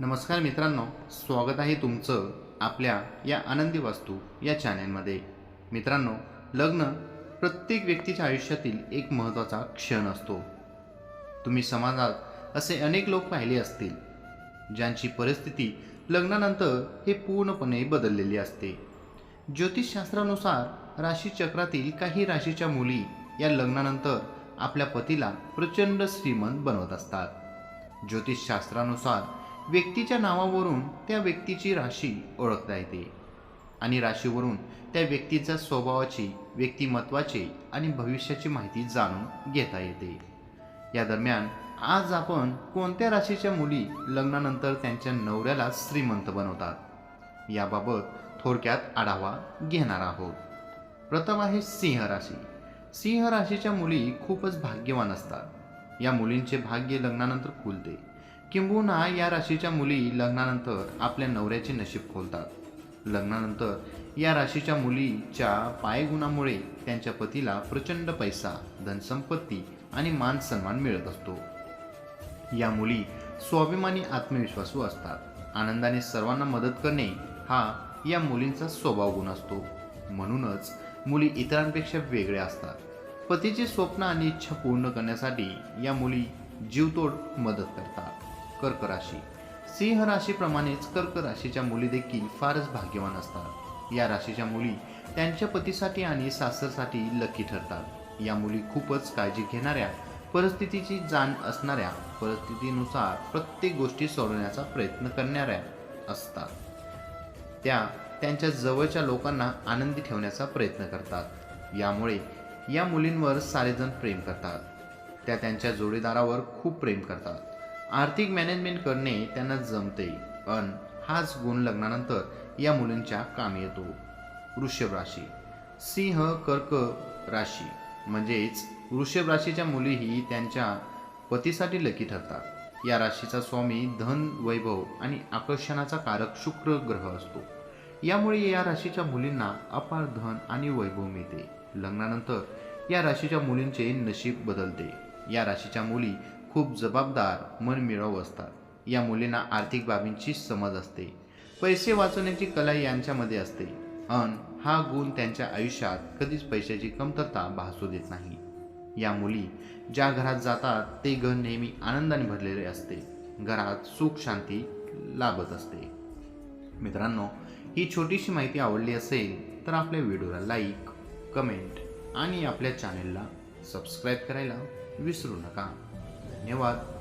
नमस्कार मित्रांनो, स्वागत आहे तुमचं आपल्या या आनंदी वास्तू या चॅनेलमध्ये। मित्रांनो, लग्न प्रत्येक व्यक्तीच्या आयुष्यातील एक महत्त्वाचा क्षण असतो। तुम्ही समाजात असे अनेक लोक पाहिले असतील ज्यांची परिस्थिती लग्नानंतर हे पूर्णपणे बदललेली असते। ज्योतिषशास्त्रानुसार राशीचक्रातील काही राशीच्या मुली या लग्नानंतर आपल्या पतीला प्रचंड श्रीमंत बनवत असतात। ज्योतिषशास्त्रानुसार व्यक्तीच्या नावावरून त्या व्यक्तीची राशी ओळखता येते आणि राशीवरून त्या व्यक्तीच्या स्वभावाची, व्यक्तिमत्वाची आणि भविष्याची माहिती जाणून घेता येते। या दरम्यान आज आपण कोणत्या राशीच्या मुली लग्नानंतर त्यांच्या नवऱ्याला श्रीमंत बनवतात याबाबत थोडक्यात आढावा घेणार आहोत। प्रथम आहे सिंह राशी। सिंह राशीच्या मुली खूपच भाग्यवान असतात। या मुलींचे भाग्य लग्नानंतर खुलते, किंबहुना या राशीच्या मुली लग्नानंतर आपल्या नवऱ्याचे नशीब खोलतात। लग्नानंतर या राशीच्या मुलीच्या पायगुणामुळे त्यांच्या पतीला प्रचंड पैसा, धनसंपत्ती आणि मान सन्मान मिळत असतो। या मुली स्वाभिमानी, आत्मविश्वासू असतात। आनंदाने सर्वांना मदत करणे हा या मुलींचा स्वभाव गुण असतो। म्हणूनच मुली इतरांपेक्षा वेगळ्या असतात। पतीचे स्वप्न आणि इच्छा पूर्ण करण्यासाठी या मुली जीवतोड मदत करतात। कर्क राशी। सिंह राशीप्रमाणेच कर्क राशीच्या मुली देखील फारच भाग्यवान असतात। या राशीच्या मुली त्यांच्या पतीसाठी आणि सासरसाठी लकी ठरतात। या मुली खूपच काळजी घेणाऱ्या, परिस्थितीची जाण असणाऱ्या, परिस्थितीनुसार प्रत्येक गोष्टी सोडवण्याचा प्रयत्न करणाऱ्या असतात। त्या त्यांच्या जवळच्या लोकांना आनंदी ठेवण्याचा प्रयत्न करतात। यामुळे या मुलींवर सारेजण प्रेम करतात। त्या त्यांच्या जोडीदारावर खूप प्रेम करतात। आर्थिक मॅनेजमेंट करणे त्यांना जमते, पण हाच गुण लग्नानंतर या मुलींच्या कामी येतो। वृषभ राशी। सिंह कर्क राशी म्हणजेच वृषभ राशीच्या मुलीही त्यांच्या पतीसाठी लकी ठरतात। या राशीचा स्वामी धन, वैभव आणि आकर्षणाचा कारक शुक्र ग्रह असतो। यामुळे या राशीच्या मुलींना अपार धन आणि वैभव मिळते। लग्नानंतर या राशीच्या मुलींचे नशीब बदलते। या राशीच्या मुली खूप जबाबदार, मनमिळाऊ असतात। या मुलींना आर्थिक बाबींची समज असते। पैसे वाचवण्याची कला यांच्यामध्ये असते, अन हा गुण त्यांच्या आयुष्यात कधीच पैशाची कमतरता भासू देत नाही। या मुली ज्या घरात जातात ते घर नेहमी आनंदाने भरलेले असते। घरात सुख शांती लाभत असते। मित्रांनो, ही छोटीशी माहिती आवडली असेल तर आपल्या व्हिडिओला लाईक, कमेंट आणि आपल्या चॅनेलला सबस्क्राईब करायला विसरू नका। धन्यवाद।